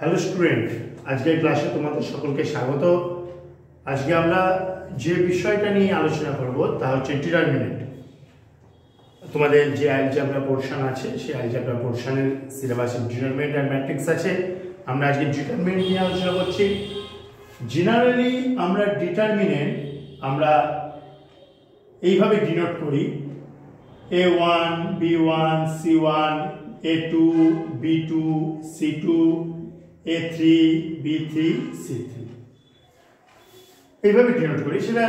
Hello student, আজকের ক্লাসে তোমাদের সকলকে স্বাগত। আজকে আমরা যে বিষয়টা নিয়ে আলোচনা করব তা হচ্ছে ডিটারমিনেন্ট। তোমাদের যে অ্যালজেব্রা পোরশন আছে সেই অ্যালজেব্রা পোরশনের সিলেবাসে ডিটারমিনেন্ট আর ম্যাট্রিক্স আছে। আমরা আজকে ডিটারমিনেন্ট নিয়ে আলোচনা করছি। জেনারেলি আমরা ডিটারমিনেন্ট আমরা এইভাবে ডিনোট করি: A1, B1, C1, A2, B2, C2, A3, B3, C3 এইভাবে ডিনোট করি। সেটা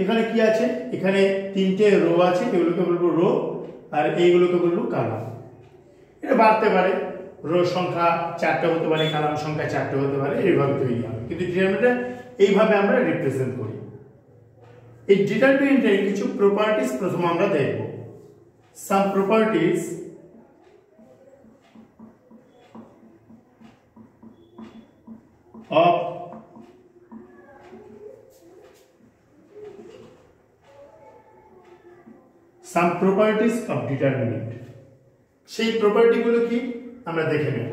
এখানে কি আছে? এখানে তিনটে রো আছে, এগুলোকে বলবো রো, আর এইগুলোকে বলবো কলাম। এটা বাড়তে পারে, রো সংখ্যা 4টে হতে পারে, কলাম সংখ্যা 4টে হতে পারে, এইভাবে তৈরি হবে। কিন্তু ডিটারমিনেন্টটা এইভাবে আমরা রিপ্রেজেন্ট করি। এই ডিটারমিনেন্টের কিছু প্রপার্টিজ প্রথম আমরা দেখব। Some properties of determinant। সেই প্রপার্টি গুলো কি আমরা দেখে নেব।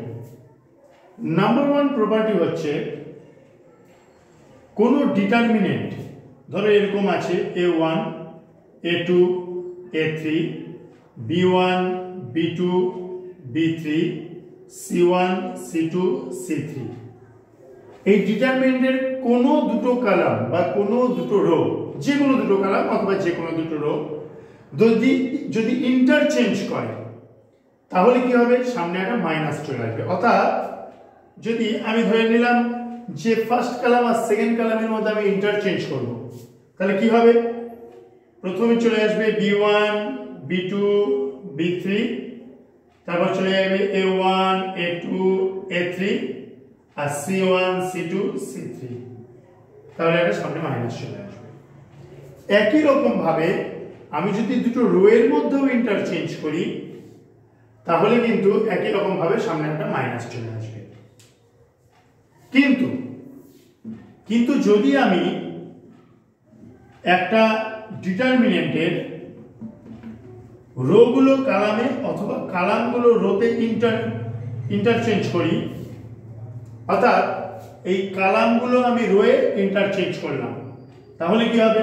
নাম্বার 1 প্রপার্টি হচ্ছে কোন ডিটারমিনেন্ট, ধরো এরকম আছে A1, A2, A3, B1, B2, B3, C1, C2, C3। এই ডিটারমিনেন্টের কোনো দুটো কলাম বা কোনো দুটো রো, যে কোনো দুটো কলাম অথবা যে কোনো দুটো রো যদি ইন্টারচেঞ্জ করে তাহলে কি হবে? সামনে একটা মাইনাস চলে আসবে। অর্থাৎ যদি আমি ধরে নিলাম যে ফার্স্ট কলাম আর সেকেন্ড কলামের মধ্যে আমি ইন্টারচেঞ্জ করব, তাহলে কি হবে? প্রথমে চলে আসবে B1, B2, B3, তারপর চলে যাবে A1, A2, A3, আর C1, C2, C3। তাহলে এটা সামনে মাইনাস চলে আসবে। একই রকম ভাবে আমি যদি দুটো রো এর মধ্যেও ইন্টারচেঞ্জ করি তাহলে কিন্তু একই রকম ভাবে সামনে একটা মাইনাস চলে আসবে। কিন্তু যদি আমি একটা ডিটারমিনেন্টের রো গুলো কলামে অথবা কলামগুলো রোতে ইন্টারচেঞ্জ করি, অর্থাৎ এই কলামগুলো আমি রোয়ে ইন্টারচেঞ্জ করলাম, তাহলে কি হবে?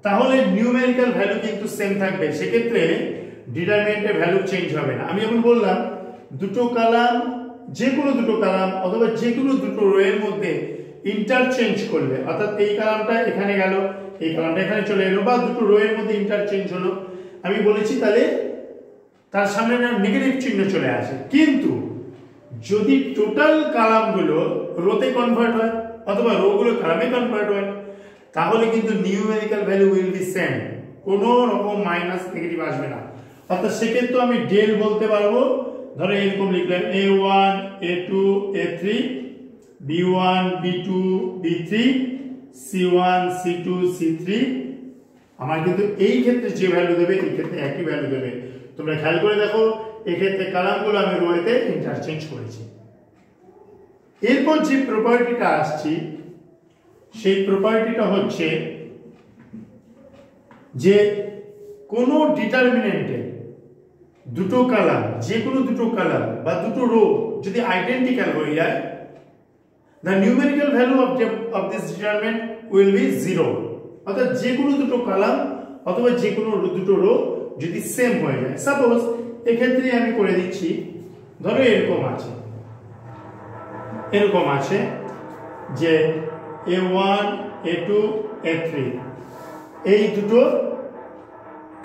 তাহলে নিউমেরিক্যাল ভ্যালু কিন্তু সেম থাকবে। সেক্ষেত্রে ডিটারমিনেন্টের ভ্যালু চেঞ্জ হবে না। আমি যখন বললাম দুটো কলাম, যে কোনো দুটো কলাম অথবা যে কোনো দুটো রো এর মধ্যে ইন্টারচেঞ্জ করলে, অর্থাৎ এই কলামটা এখানে গেল, এই কলামটা এখানে চলে এলো, বা দুটো রো এর মধ্যে ইন্টারচেঞ্জ হলো, আমি বলেছি তাহলে তার সামনে একটা নেগেটিভ চিহ্ন চলে আসে। কিন্তু যদি টোটাল কলামগুলো রোতে কনভার্ট হয় অথবা রো গুলো কলামে কনভার্ট হয় তাহলে কিন্তু numerical value will be same, কোনো রকম মাইনাস নেগেটিভ আসবে না। অর্থাৎ সেক্ষেত্রে আমি ডেল বলতে পারবো। ধরো এরকম লিখলাম A1, A2, A3, B1, B2, B3, C1, C2, C3। আমার কিন্তু এই ক্ষেত্রে যে ভ্যালু দেবে এই ক্ষেত্রে একই ভ্যালু দেবে। তোমরা খেয়াল করে দেখো, এই ক্ষেত্রে কলামগুলো আমি রোতে ইন্টারচেঞ্জ করেছি। এরপর যে প্রপার্টিটা আসছি সেই প্রপার্টিটা হচ্ছে যে কোন ডিটারমিনেন্টে দুটো কলাম, যে কোনো দুটো কলাম বা দুটো রো যদি আইডেন্টিক্যাল হয়ে যায়, the numerical value of this determinant will be 0। অর্থাৎ যে কোনো দুটো কলাম অথবা যে কোনো দুটো রো যদি সেম হয়ে যায়। সাপোজ এক্ষেত্রে আমি করে দিচ্ছি, ধরো এরকম আছে যে A1, A2, A3, এই দুটো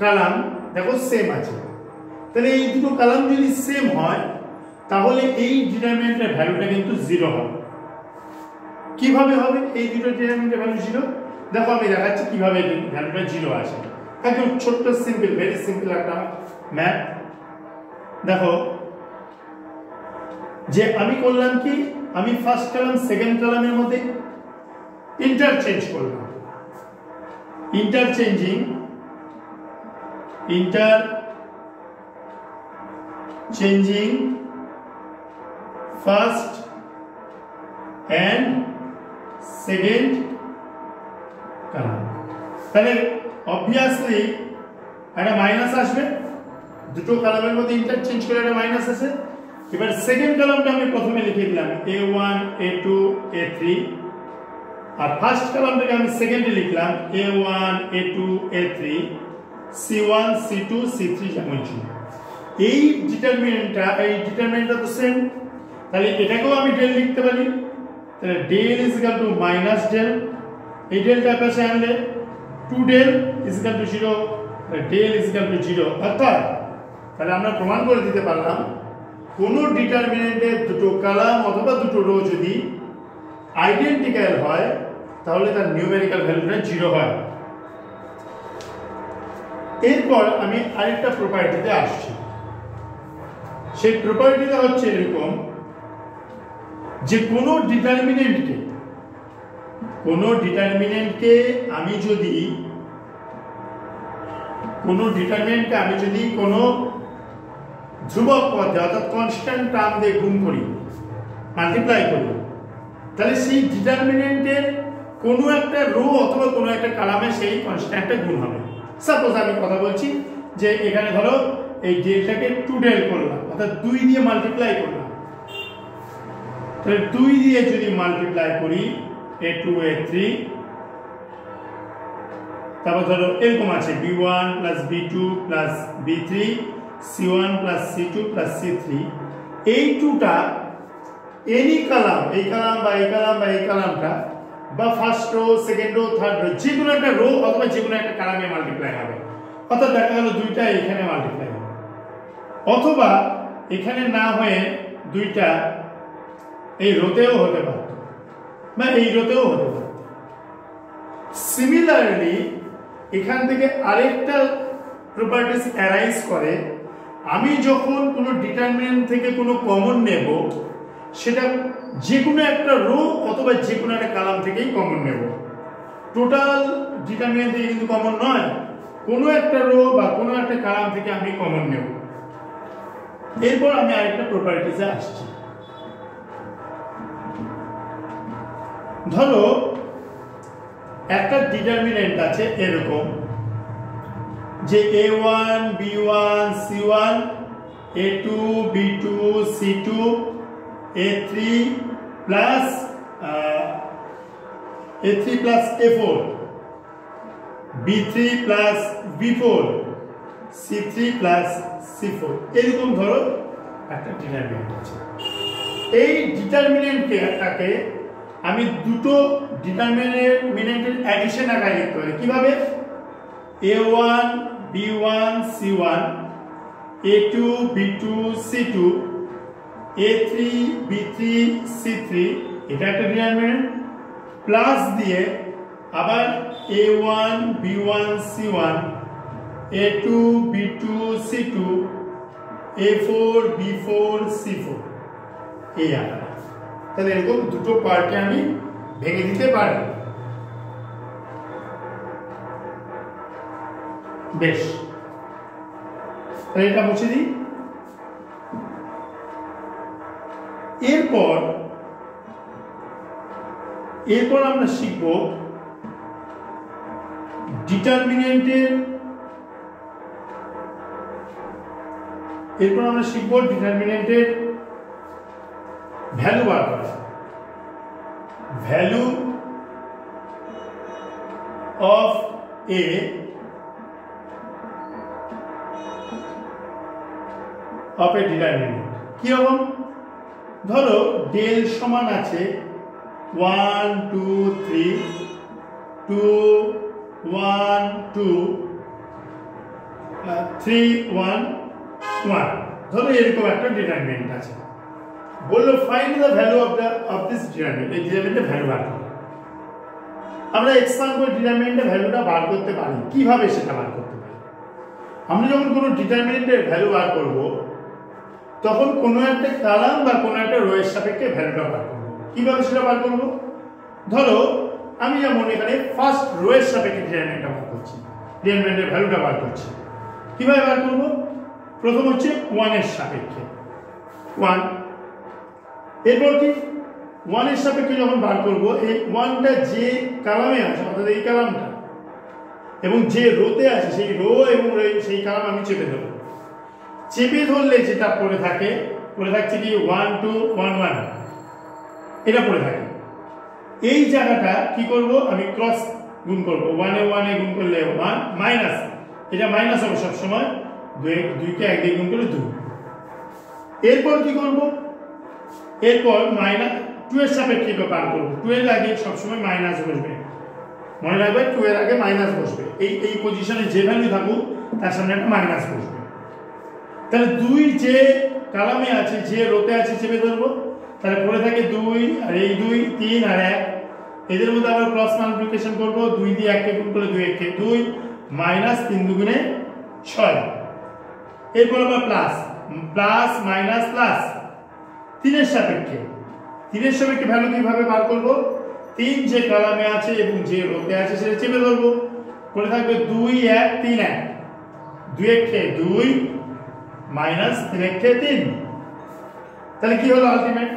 কলাম দেখো সেম আছে। তাহলে এই দুটো কলাম যদি সেম হয় তাহলে এই ডিটারমিনেন্টের ভ্যালুটা কিন্তু 0 হবে। কিভাবে হবে এই দুটো ডিটারমিনেন্টের ভ্যালু 0? দেখো আমি দেখাচ্ছি কিভাবে ভ্যালুটা 0 আসে। একদম ছোট্ট সিম্পল, ভেরি সিম্পল একটা ম্যাথ। দেখো যে আমি করলাম কি, আমি ফার্স্ট কলাম সেকেন্ড কলামের মধ্যে ইন্টারচেঞ্জ করলাম। Interchanging first and second column, তাহলে অবভিয়াসলি একটা মাইনাস আসবে। দুটো কলামের মধ্যে ইন্টারচেঞ্জ করে একটা মাইনাস আসে। এবার সেকেন্ড কলামটা আমি প্রথমে লিখে দিলাম A1 A2 A3, আর ফার্স্ট কলামটাকে আমি সেকেন্ডে লিখলাম A1 A2 A3 C1 C2 C3 যেমন ছিল। এই ডিটারমিনেন্টটা তো সেম, তাহলে এটাকেও আমি ডেল লিখতে পারি। তাহলে del is equal to minus del, এই ডেলটা পাশে আনলে 2 del is equal to 0, del is equal to 0। অর্থাৎ তাহলে আমরা প্রমাণ করে দিতে পারলাম কোন ডিটারমিনেন্টের দুটো কলাম অথবা দুটো রো যদি আইডেন্টিক্যাল হয় তাহলে তার নিউমেরিক্যাল ভ্যালুটা 0 হয়। এরপর আমি আরেকটা প্রপার্টিতে আসছি। সেই প্রপার্টিটা হচ্ছে এরকম যে কোনো ডিটারমিনেন্টকে আমি যদি কোনো ধ্রুবক পদে অর্থাৎ কনস্ট্যান্ট টার্ম দিয়ে গুণ করি, মাল্টিপ্লাই করি, তাহলে সেই ডিটারমিনেন্টের কোনো একটা রো অথবা কোনো একটা কলামে সেই কনস্ট্যান্টটা গুণ হবে। সাপোজ আমি কথা বলছি যে এখানে ধরো এই ডেলটাকে 2 ডেল করলাম, অর্থাৎ 2 দিয়ে মাল্টিপ্লাই করলাম। তাহলে 2 দিয়ে যদি মাল্টিপ্লাই করি A2 A3, তারপর ধরো এরকম আছে B1 plus B2 plus B3 C1 plus C2 plus C3, এই 2টা এনি কলাম, এই কলাম বা এই কলাম বা এই কলামটা বা first row second rho third rho যে কোনো একটা রো অথবা যে কোনো একটা কলামে মাল্টিপ্লাই হবে। অর্থাৎ দেখা গেল 2টা এখানে মাল্টিপ্লাই হবে, অথবা এখানে না হয়ে 2টা এই রোতেও হতে পারত বা এই রোতেও হতে পারত। সিমিলারলি এখান থেকে আরেকটা প্রপার্টিজ অ্যারাইজ করে, আমি যখন কোনো ডিটারমিনেন্ট থেকে কোনো কমন নেব সেটা যে কোনো একটা রো অথবা যে কোনো একটা কলাম থেকেই কমন নেব, টোটাল ডিটারমিনেন্ট থেকে কিন্তু কমন নয়, কোনো একটা রো বা কোনো একটা কলাম থেকে আমি কমন নেব। এরপর আমি আরেকটা প্রপার্টিজে আসছি। ধরো একটা ডিটারমিনেন্ট আছে এরকম যে A1 B1 C1 A2 B2 C2 A3 plus A4 B3 plus B4 C3 plus C4, এরকম ধরো একটা ডিটারমিনেন্ট আছে। এই ডিটারমিনেন্টটাকে আমি দুটো ডিটারমিনেন্টের অ্যাডিশন আকারে লিখতে পারি। কিভাবে? A1 B1 C1 A2 B2 C2 A3 B3 C3, এটা একটা ডিটারমিনেন্ট, প্লাস দিয়ে আবার A1 B1 C1 A2 B2 C2 A4 B4 C4, এই আকারে। তাহলে এরকম দুটো পার্টে আমি ভেঙে দিতে পারি। বেশ, তাহলে এটা মুছে দিই। এরপর আমরা শিখব ডিটারমিনেন্টের ভ্যালু বার করা। ভ্যালু অফ এ ডিটারমিনেন্ট কিরকম? ধরো ডেল সমান আছে 1 2 3 2 1 2 3 1 1, ধরো এরকম একটা ডিটারমিনেন্ট আছে। বললো find the value of this determinant, এই ডিটারমিনেন্টের ভ্যালু বার করো। আমরা এক্সপ্যান্ড করে ডিটারমিনেন্টের ভ্যালুটা বার করতে পারি। কিভাবে সেটা বার করতে পারি? আমরা যখন কোনো ডিটারমিনেন্টের ভ্যালু বার করব তখন কোনো একটা কলাম বা কোনো একটা রো এর সাপেক্ষে ভ্যালুটা বার করব। কিভাবে সেটা বার করব? ধরো আমি যেমন এখানে ফার্স্ট রো এর সাপেক্ষে ডিটারমিনেন্টটা বার করছি, ডিটারমিনেন্টের ভ্যালুটা বার করছি। কিভাবে বার করব? প্রথম হচ্ছে 1 এর সাপেক্ষে 1, এরপর কি 1 এর সাপেক্ষে যখন বার করব এই 1টা যে কলামে আছে অর্থাৎ এই কলামটা এবং যে রোতে আছে সেই রো এবং সেই কলাম আমি চেপে ধরব। চেপে ধরলে যেটা পড়ে থাকে পড়ে থাকছে কি 1 2 1 1, এটা পড়ে থাকে। এই জায়গাটা কি করব, আমি ক্রস গুণ করব, 1 এ 1 এ গুণ করলে 1 মাইনাস, এটা মাইনাস হবে সব সময়, 2 কে 1 দিয়ে গুণ করলে 2। এরপর কি করব, এরপর মাইনাস 2 এর সাপেক্ষে বার করব, 2 এর আগে সব সময় মাইনাস বসবে, মনে রাখবে 2 এর আগে মাইনাস বসবে, এই পজিশনে যে ভ্যালু থাকুক তার সামনে একটা মাইনাস বসবে। তাহলে 2 যে কলামে আছে, যে রোতে আছে চেপে ধরবো, তাহলে পড়ে থাকে 2 আর এই 2 3 আর 1, এদের মধ্যে আবার ক্রস মাল্টিপ্লিকেশন করব, 2 দিয়ে 1 কে গুণ করলে 2 1 কে 2 মাইনাস 3 দুগুণে 6। এরপর আবার প্লাস প্লাস মাইনাস প্লাস, 3 এর সাপেক্ষে ভ্যালু কিভাবে বার করব, 3 যে কলামে আছে এবং যে রোতে আছে সেটা চেপে ধরবো, পড়ে থাকবে 2 1 3 1, 2 1 কে 2 মাইনাস 3 1 কে 3। তাহলে কি হলো আলটিমেট,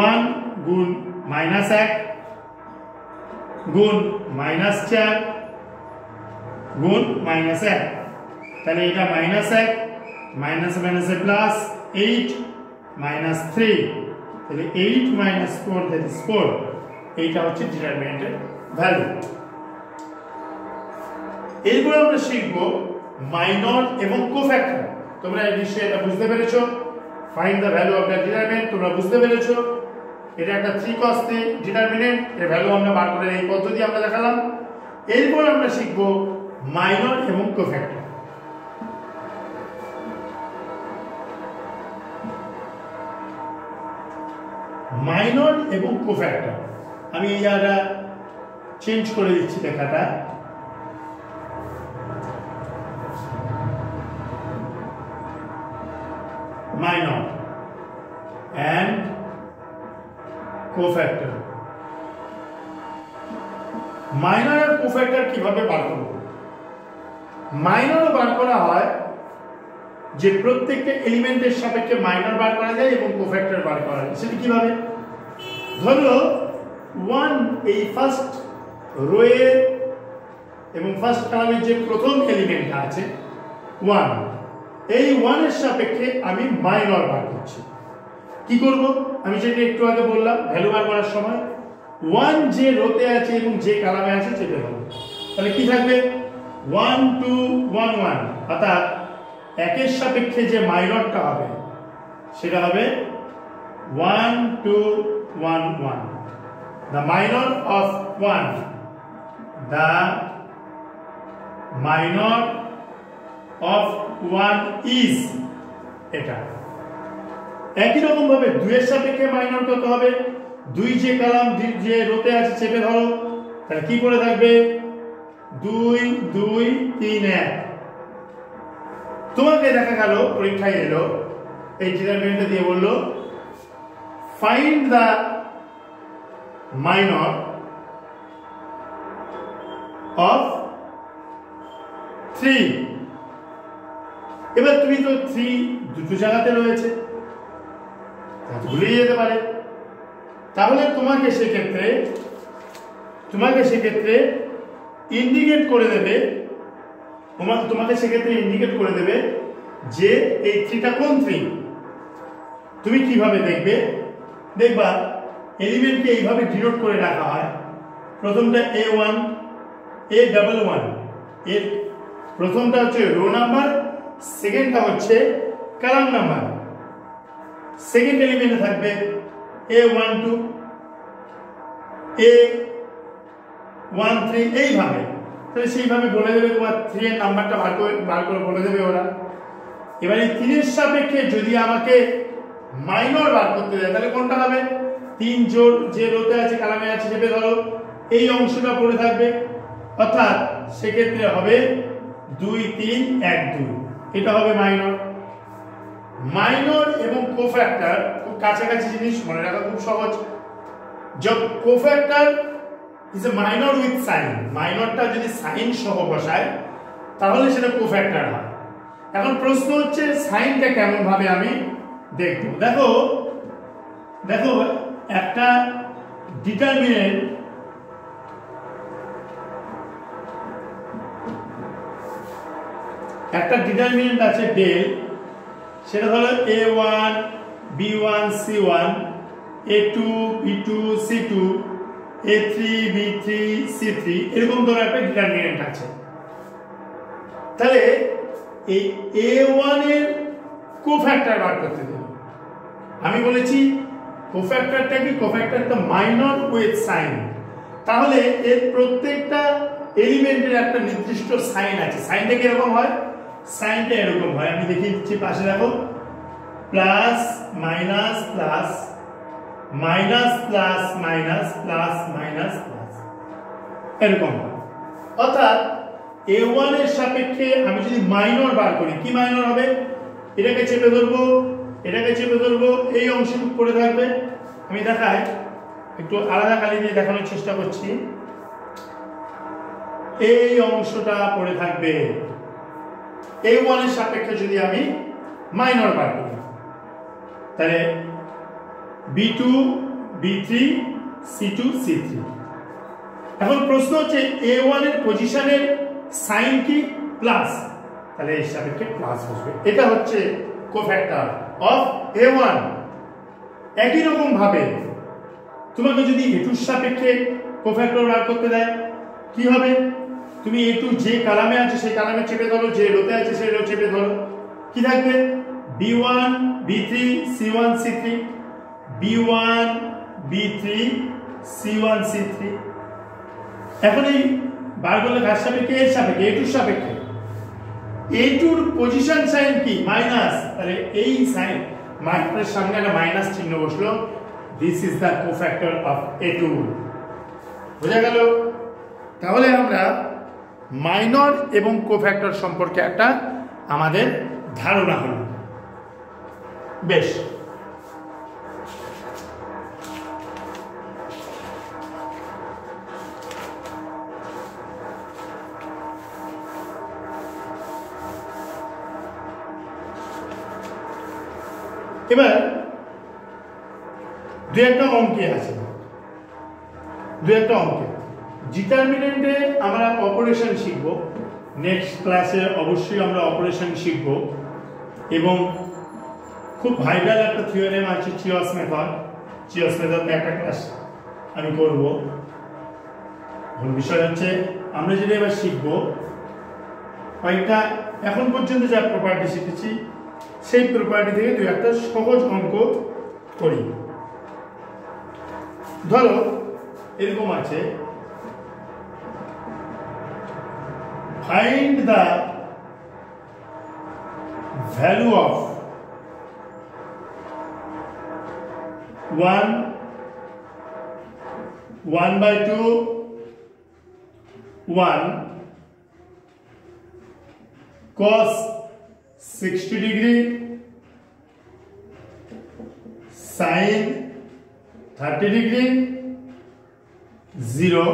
1 গুণ মাইনাস 1 গুণ মাইনাস 4 গুণ মাইনাস 1, তাহলে এটা মাইনাস 1 মাইনাস মাইনাসে প্লাস 8 মাইনাস 3, তাহলে 8 মাইনাস 4 দ্যাট ইজ 4, এইটা হচ্ছে ডিটারমিনেন্টের ভ্যালু। এরপর আমরা শিখব মাইনর এবং কোফ্যাক্টর। তোমরা এই বিষয়ে এটা বুঝতে পেরেছো, find the value of the determinant তোমরা বুঝতে পেরেছো, এটা একটা 3 cos 3 ডিটারমিনেন্ট, এর ভ্যালু আমরা বার করে এই পদ্ধতি আমরা দেখালাম। এরপর আমরা শিখব মাইনর এবং কোফ্যাক্টর। মাইনর এবং কোফ্যাক্টর, আমি এই জায়গাটা চেঞ্জ করে দিচ্ছি লেখাটা, মাইনর and কোফ্যাক্টর। মাইনর আর কোফ্যাক্টর কিভাবে বার করব, মাইনর বার করা হয় যে প্রত্যেকটা এলিমেন্টের সাপেক্ষে মাইনর বার করা যায় এবং কোফ্যাক্টর বার করা যায়। সেটা কিভাবে, ধরো 1 এই ফার্স্ট রোয়ে এবং ফার্স্ট কলামের যে প্রথম এলিমেন্টটা আছে 1, এই 1 এর সাপেক্ষে আমি মাইনর বার করছি। কি করব, আমি যেটা একটু আগে বললাম ভ্যালু বার করার সময়, 1 যে রোতে আছে এবং যে কলামে আছে চেপে ধরব, তাহলে কি থাকবে 1 2 1 1, অর্থাৎ 1 এর সাপেক্ষে যে মাইনরটা হবে সেটা হবে 1 2 1 1, the minor of 1, the minor of 1 is, এটা একই রকম ভাবে 2 এর সাপেক্ষে মাইনর কত হবে, 2 যে কলাম যে রোতে আছে চেপে ধরো, তাহলে কি করে থাকবে 2 2 3 1। তোমাকে দেখা গেল পরীক্ষায় এলো এই ডিটারমিনেন্টটা দিয়ে বলল ফাইন্ড দ্য মাইনর অফ 3, এবার তুমি তো 3 দুটো জায়গাতে রয়েছে, ভুলে যেতে পারে, তাহলে তোমাকে সেক্ষেত্রে ইন্ডিকেট করে দেবে, তোমাকে সেক্ষেত্রে ইন্ডিকেট করে দেবে যে এই 3টা কোন 3। তুমি কিভাবে দেখবে, দেখবা এলিমেন্টকে এইভাবে ডিনোট করে রাখা হয়, প্রথমটা A1 A11, এর প্রথমটা হচ্ছে রো নাম্বার, সেকেন্ডটা হচ্ছে কলাম নাম্বার, সেকেন্ড এলিমেন্টে থাকবে A12 A13, এইভাবে, তাহলে সেইভাবে বলে দেবে তোমার 3 এর নাম্বারটা বার করে বলে দেবে ওরা। এবার এই 3 এর সাপেক্ষে যদি আমাকে মাইনর বার করতে দেয় তাহলে কোনটা হবে, 3 জোড় যে রোতে আছে কলামে আছে চেপে ধরো, এই অংশটা পড়ে থাকবে, অর্থাৎ সেক্ষেত্রে হবে 2 3 1 2, এটা হবে মাইনর। মাইনর এবং কোফ্যাক্টর খুব কাছাকাছি জিনিস, মনে রাখা খুব সহজ। Cofactor is a minor with sign, মাইনরটা যদি সাইন সহ বসায় তাহলে সেটা কোফ্যাক্টর হয়। এখন প্রশ্ন হচ্ছে সাইনটা কেমন ভাবে আমি দেখব। দেখো একটা ডিটারমিনেন্ট, আছে ডেল, সেটা হলো A1 B1 C1 A2 B2 C2 A3 B3 C3 এরকম ধরো একটা ডিটারমিনেন্ট আছে। তাহলে এই A1 এর কোফ্যাক্টর বার করতে দেব। আমি বলেছি কোফ্যাক্টরটা কি, কোফ্যাক্টরটা মাইনর উইথ সাইন। তাহলে এর প্রত্যেকটা এলিমেন্টের একটা নির্দিষ্ট সাইন আছে। সাইনটা কি রকম হয়? সাইনটা এরকম হয়, আমি দেখিয়ে দিচ্ছি, পাশে দেখো, plus minus plus minus plus minus plus minus plus এরকম। অর্থাৎ A1 এর সাপেক্ষে আমি যদি মাইনর বার করি, কি মাইনর হবে? এটাকে চেপে ধরবো, এটাকে চেপে ধরবো, এই অংশটুকু পড়ে থাকবে। আমি দেখাই, একটু আলাদা কালি দিয়ে দেখানোর চেষ্টা করছি। এই অংশটা পড়ে থাকবে। A1 এর সাপেক্ষে যদি আমি মাইনর বার করি, তাহলে B2 B3 C2 C3। এখন প্রশ্ন হচ্ছে A1 এর পজিশনের সাইন কি? প্লাস, তাহলে এর সাপেক্ষে প্লাস বসবে। এটা হচ্ছে কোফ্যাক্টর অফ A1। একই রকম ভাবে তোমাকে যদি A2 এর সাপেক্ষে কোফ্যাক্টর বার করতে দেয়, কি হবে? তুমি A2 যে কলামে আছে সেই কলামে চেপে ধরো, যে রোতে আছে সেই রো চেপে ধরো, কি থাকবে? B1 B3 C1 C3 B1 B3 C1 C3। এখন এই বার করলে কার সাপেক্ষে? এর সাপেক্ষে, A2 এর সাপেক্ষে। A2 এর পজিশন সাইন কি? মাইনাস, তাহলে এই সাইন মাইনাসের সামনে একটা মাইনাস চিহ্ন বসলো। This is the cofactor of A2। বোঝা গেল? তাহলে আমরা মাইনর এবং কোফ্যাক্টর সম্পর্কে একটা আমাদের ধারণা হলো। বেশ, এবার দু একটা অঙ্কে আছে, দু একটা অঙ্কে ডিটারমিনেন্টে আমরা অপারেশন শিখব। নেক্সট ক্লাসে অবশ্যই আমরা অপারেশন শিখব। এবং খুব ভাইরাল একটা থিওরেম আছে চিওস মেথড। চিওস মেথড একটা ক্লাস আমি করব। বিষয় হচ্ছে আমরা যেটা এবার শিখব, কয়েকটা এখন পর্যন্ত যা প্রপার্টি শিখেছি সেই প্রপার্টি থেকে দু একটা সহজ অঙ্ক করি। ধরো এরকম আছে, find the value of 1/2 1 cos 60 degree sin 30 degree 0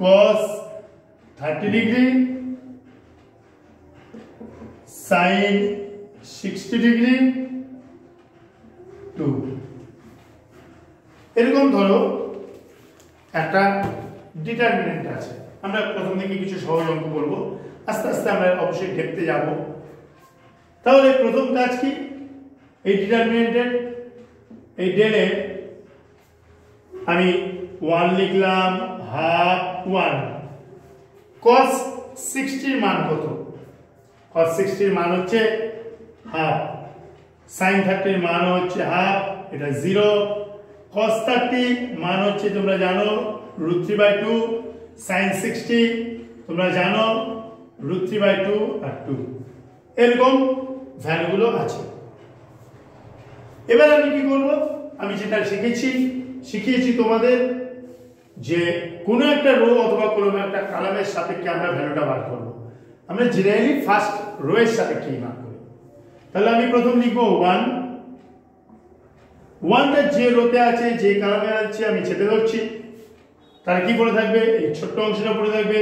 cos 30 degree sin 60 degree 2। এরকম ধরো একটা ডিটারমিনেন্ট আছে। আমরা প্রথম থেকে কিছু সহজ অঙ্ক করব, আস্তে আস্তে আমরা অবশ্যই দেখতে যাব। তাহলে প্রথম কাজ কি? এই ডিটারমিনেন্টের এই ডেলে আমি 1 লিখলাম, হাফ 1 cos 60 এর মান কত? cos 60 এর মান হচ্ছে হাফ, sin 30 এর মান হচ্ছে হাফ, এটা 0। cos 30 মান হচ্ছে তোমরা জানো √3/2, sin 60 তোমরা জানো √3/2 আর 2। এরকম ভ্যালুগুলো আছে। এবার আমি কি করব? আমি যেটা শিখিয়েছি তোমাদের, যে কোনো একটা রো অথবা কোনো একটা কলামের সাপেক্ষে আমরা ভ্যালুটা বার করব। আমরা জেনারেলি ফার্স্ট রো এর সাপেক্ষে বার করি। তাহলে আমি প্রথম লিখব 1টা যে রোতে আছে, যে কলামে আছে আমি চেপে ধরছি। তার কি পড়ে থাকবে? এই ছোট্ট অংশটা পড়ে থাকবে,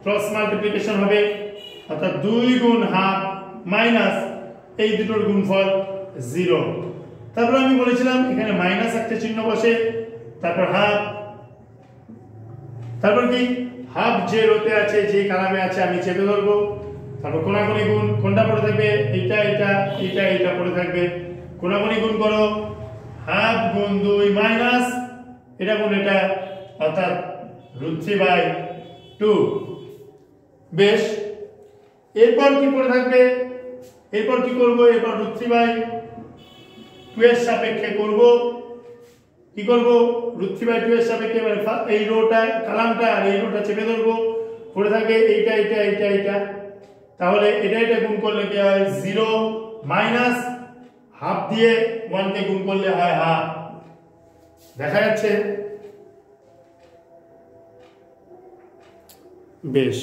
ক্রস মাল্টিপ্লিকেশন হবে, অর্থাৎ 2 গুণ হাফ মাইনাস এই দুটোর গুণফল 0। তারপর আমি বলেছিলাম এখানে মাইনাস একটা চিহ্ন বসে, তারপর হাফ, তারপর কি হাফ যে রোতে আছে, যে কলামে আছে আমি চেপে ধরবো, তারপর কোনাকুনি গুণ, কোনটা পড়ে থাকবে? এইটা এইটা এইটা এইটা পড়ে থাকবে। কোনাকুনি গুণ করো, হাফ গুণ 2 মাইনাস এটা গুণ এটা, অর্থাৎ √3/2। বেশ, এরপর কি পড়ে থাকবে? এরপর কি করব? এরপর √3/2 এর সাপেক্ষে করব। কি করব? √3/2 এর সাপেক্ষে এই রোটা কলামটা আর এই রোটা চেপে ধরবো। পড়ে থাকে এইটা এইটা এইটা এইটা, তাহলে এটা এটা গুণ করলে কি হয়? 0 মাইনাস হাফ দিয়ে 1 কে গুণ করলে হয় হাফ। দেখা যাচ্ছে? বেশ,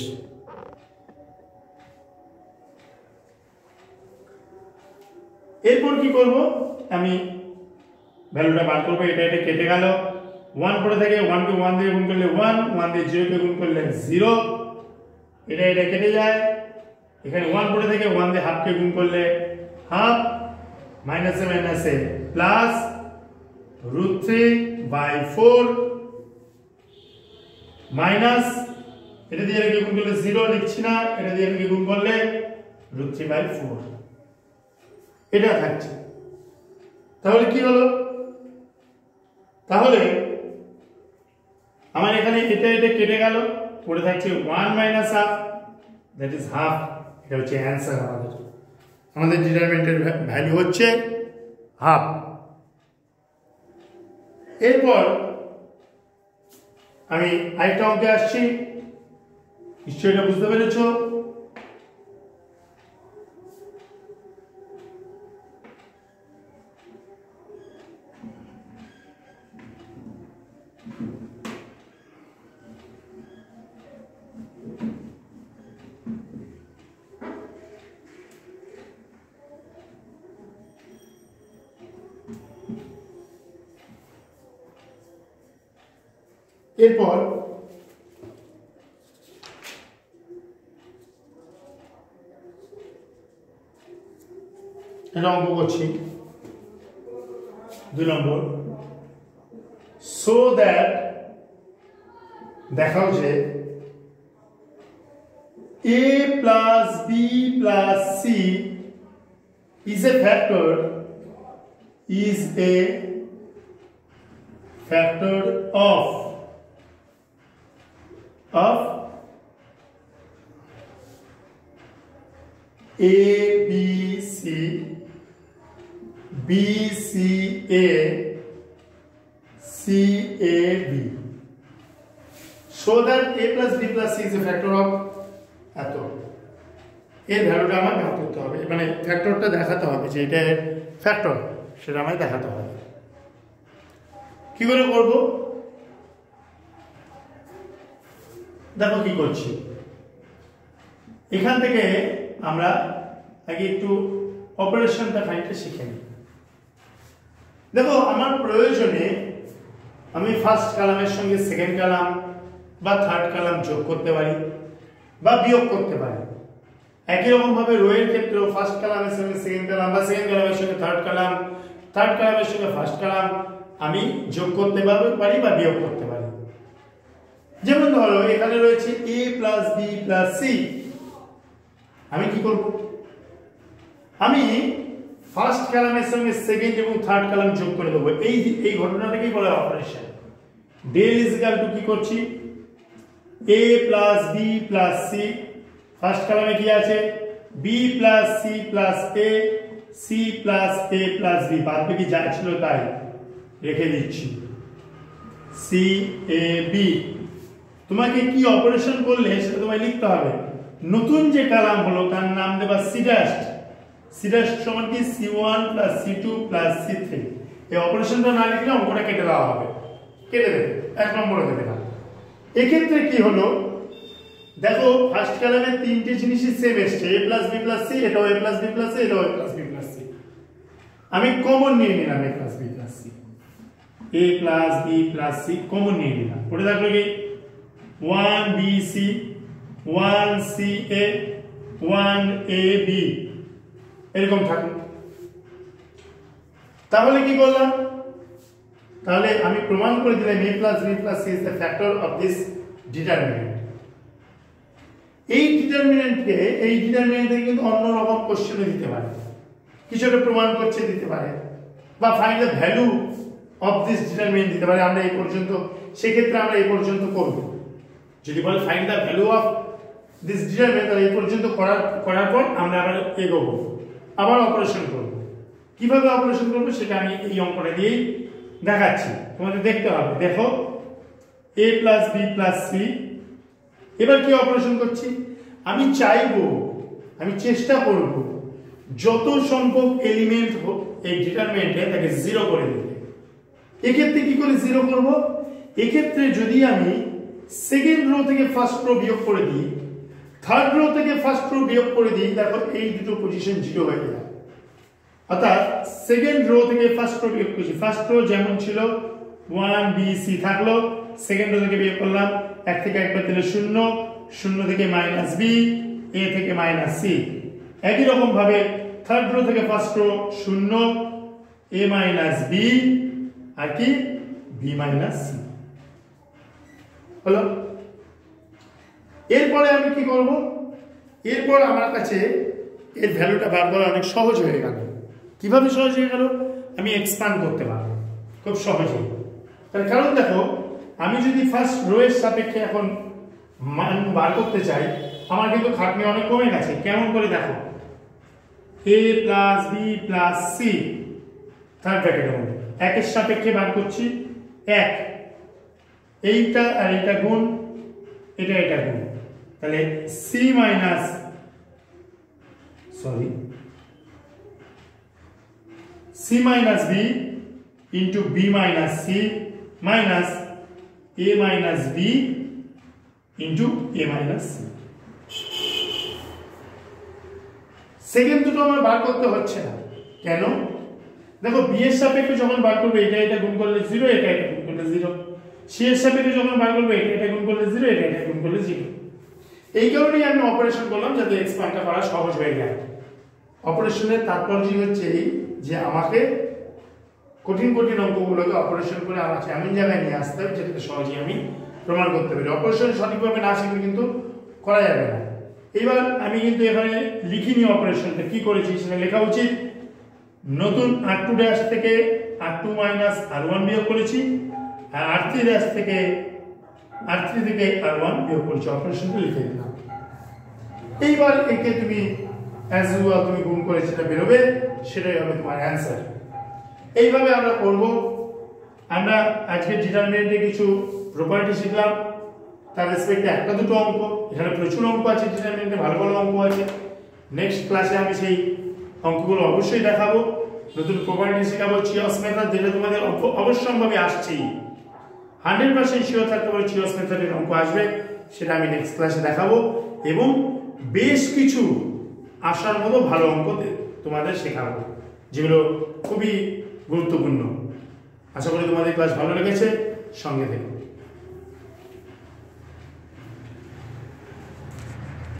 এরপর কি করব? আমি ভ্যালুটা বার করব। এটা এটা কেটে গেল, 1 পড়ে থাকে, 1 কে 1 দিয়ে গুণ করলে 1, 1 দিয়ে 0 কে গুণ করলে 0, এটা এটা কেটে যায়। এখানে 1 পড়ে থাকে, 1 দিয়ে হাফ কে গুণ করলে হাফ, মাইনাসে মাইনাসে প্লাস √3/4 মাইনাস এটা দিয়ে এটাকে গুণ করলে 0 লিখছি না, এটা দিয়ে এটাকে গুণ করলে √3/4 এটা থাকছে। তাহলে কি হলো? তাহলে আমার এখানে এটা এটা কেটে গেল, পড়ে থাকছে 1 minus half, that is half. এটা হচ্ছে অ্যান্সার। আমাদের ডিটারমিনেন্টের ভ্যালু হচ্ছে হাফ। এরপর আমি আরেকটা অঙ্কে আসছি, নিশ্চয়ই এটা বুঝতে পেরেছ। এরপর এটা অঙ্ক করছি 2 নম্বর। সো দ্যাট দেখাও যে a plus b plus c is a factor of a b c b c a c a b, so that a plus b plus c is a factor of এত। এর ভ্যালুটা আমার বের করতে হবে, মানে ফ্যাক্টরটা দেখাতে হবে যে এটা ফ্যাক্টর, সেটা আমায় দেখাতে হবে। কি করে করব? দেখো কি করছি। এখান থেকে আমরা আগে একটু অপারেশনটা খানিকটা শিখে নিই। দেখো, আমার প্রয়োজনে আমি ফার্স্ট কলামের সঙ্গে সেকেন্ড কলাম বা থার্ড কলাম যোগ করতে পারি বা বিয়োগ করতে পারি। একই রকম ভাবে রো এর ক্ষেত্রেও ফার্স্ট কলামের সঙ্গে সেকেন্ড কলাম বা সেকেন্ড কলামের সঙ্গে থার্ড কলাম, থার্ড কলামের সঙ্গে ফার্স্ট কলাম আমি যোগ করতে পারি বা বিয়োগ করতে পারি। যেমন ধরো এখানে রয়েছে a plus b plus c, আমি কি করব? আমি ফার্স্ট কলামের সঙ্গে সেকেন্ড এবং থার্ড কলাম যোগ করে দেবো। এই ঘটনাটাকেই বলা হয় operation. Del is equal to কি করছি? a plus b plus c, first কলামে কি আছে? b plus c plus a, c plus a plus b, বাদ বাকি যা ছিল তাই রেখে দিচ্ছি। c a b, তোমাকে কি অপারেশন করলে সেটা তোমায় লিখতে হবে। নতুন যে কলাম হলো তার নাম দেবা c ড্যাশ। c ড্যাশ সমান কি? c1 plus c2 plus c3। এই অপারেশনটা না লিখলে অঙ্কটা কেটে দেওয়া হবে, কেটে দেবে, 1 নম্বরে দেবে না। এক্ষেত্রে কি হলো? দেখো, ফার্স্ট কলামে তিনটে জিনিসই সেম এসছে, a plus b plus c, এটাও a plus b plus c, এটাও a plus b plus c। আমি কমন নিয়ে নিলাম a plus b plus c, a plus b plus c common নিয়ে নিলাম। পড়ে থাকলো কি? 1bc 1ca 1ab এরকম থাকলো। তাহলে কি করলাম? তাহলে আমি প্রমাণ করে দিলাম a plus b plus c is the factor of this determinant। এই ডিটারমিনেন্টকে কিন্তু অন্যরকম কোশ্চেনে দিতে পারে, কিছু একটা প্রমাণ করছে দিতে পারে, বা find the value of this determinant দিতে পারে। আমরা এই পর্যন্ত, সেক্ষেত্রে আমরা এই পর্যন্ত করব। যদি বলে find the value of this determinant, তাহলে এই পর্যন্ত করার পর আমরা আবার এগোবো, আবার অপারেশন করব। কিভাবে অপারেশন করবো সেটা আমি এই অঙ্কটা দিয়েই দেখাচ্ছি, তোমাদের দেখতে হবে। দেখো a plus B plus C, এবার কি অপারেশন করছি, আমি চাইবো, আমি চেষ্টা করব যত সংখ্যক এলিমেন্ট হোক এই ডিটারমিনেন্টে তাকে জিরো করে দিতে। এক্ষেত্রে কি করে জিরো করব, এক্ষেত্রে যদি আমি সেকেন্ড রো থেকে ফার্স্ট রো বিয়োগ করে দিই, থার্ড রো থেকে ফার্স্ট রো বিয়োগ করে দিই, দেখো এই দুটো পজিশন জিরো হয়ে যায়। অর্থাৎ সেকেন্ড রো থেকে ফার্স্ট রো বিয়োগ করছি, ফার্স্ট রো যেমন ছিল 1 বি সি থাকলো, সেকেন্ড রো থেকে বিয়োগ করলাম, 1 থেকে 1 বাদ দিলে 0, 0 থেকে মাইনাস বি, এ থেকে মাইনাস সি। একই রকম ভাবে থার্ড রো থেকে ফার্স্ট রো 0, এ মাইনাস বি, আর কি বি মাইনাস সি হলো। এরপরে আমি কি করব, এরপর আমার কাছে এর ভ্যালুটা বার করা অনেক সহজ হয়ে গেল। কিভাবে সহজ হয়ে গেল, আমি এক্সপ্যান্ড করতে পারবো খুব সহজেই। তার কারণ দেখো, আমি যদি ফার্স্ট রো এর সাপেক্ষে এখন মান বার করতে চাই, আমার কিন্তু খাটনি অনেক কমে গেছে। কেমন করে দেখো, a plus B plus C third ব্র্যাকেটের মধ্যে একের সাপেক্ষে বার করছি 1, এইটা আর এইটা গুণ, এটা গুণ, তাহলে C minus C minus B into B minus C minus A minus B into A minus C. Second দুটো আমার বার করতে হচ্ছে না, কেন, দেখো বি এর সাপেক্ষে যখন বার করবে এটা গুণ করলে 0, এটা গুণ করলে 0, সি এর সাপেক্ষে যখন বার করবে এটা গুণ করলে 0, এটা গুণ করলে 0। এই কারণেই আমি অপারেশন করলাম, যাতে এক্সপ্যান্ডটা করা সহজ হয়ে যায়। অপারেশনের তাৎপর্য হচ্ছে এই যে আমাকে কঠিন অঙ্কগুলোকে অপারেশন করে আমাকে এমন জায়গায় নিয়ে আসতে হবে যেটাতে সহজেই আমি প্রমাণ করতে পারি। অপারেশন সঠিকভাবে না শিখলে কিন্তু করা যাবে না। এবার আমি কিন্তু এখানে লিখিনি অপারেশনটা কি করেছি, সেটা লেখা উচিত। নতুন r2 ড্যাশ থেকে r2 মাইনাস r1 বিয়োগ করেছি, আর r3 ড্যাশ থেকে r3 থেকে r1 বিয়োগ করেছি, অপারেশনটা লিখে দিলাম। এইবার একে তুমি অ্যাজ ইউজুয়াল তুমি গুণ করে যেটা বেরোবে সেটাই হবে তোমার অ্যান্সার। এইভাবে আমরা করব। আমরা আজকে ডিটারমিনেন্টে কিছু প্রপার্টি শিখলাম, তার রেসপেক্টে একটা দুটো অঙ্ক, এখানে প্রচুর অঙ্ক আছে ডিটারমিনেন্টে, ভালো ভালো অঙ্ক আছে। নেক্সট ক্লাসে আমি সেই অঙ্কগুলো অবশ্যই দেখাবো, নতুন প্রপার্টি শেখাবো, চিয়স মেথড, যেটা তোমাদের অবশ্যম্ভাবী আসছেই, 100% শিওর থাকতে পারে চিয়স মেথডের অঙ্ক আসবে, সেটা আমি নেক্সট ক্লাসে দেখাবো। এবং বেশ কিছু আসার মতো ভালো অঙ্ক তোমাদের শেখাবো, যেগুলো খুবই গুরুত্বপূর্ণ। আশা করি তোমাদের ক্লাস ভালো লেগেছে, সঙ্গে থেকো।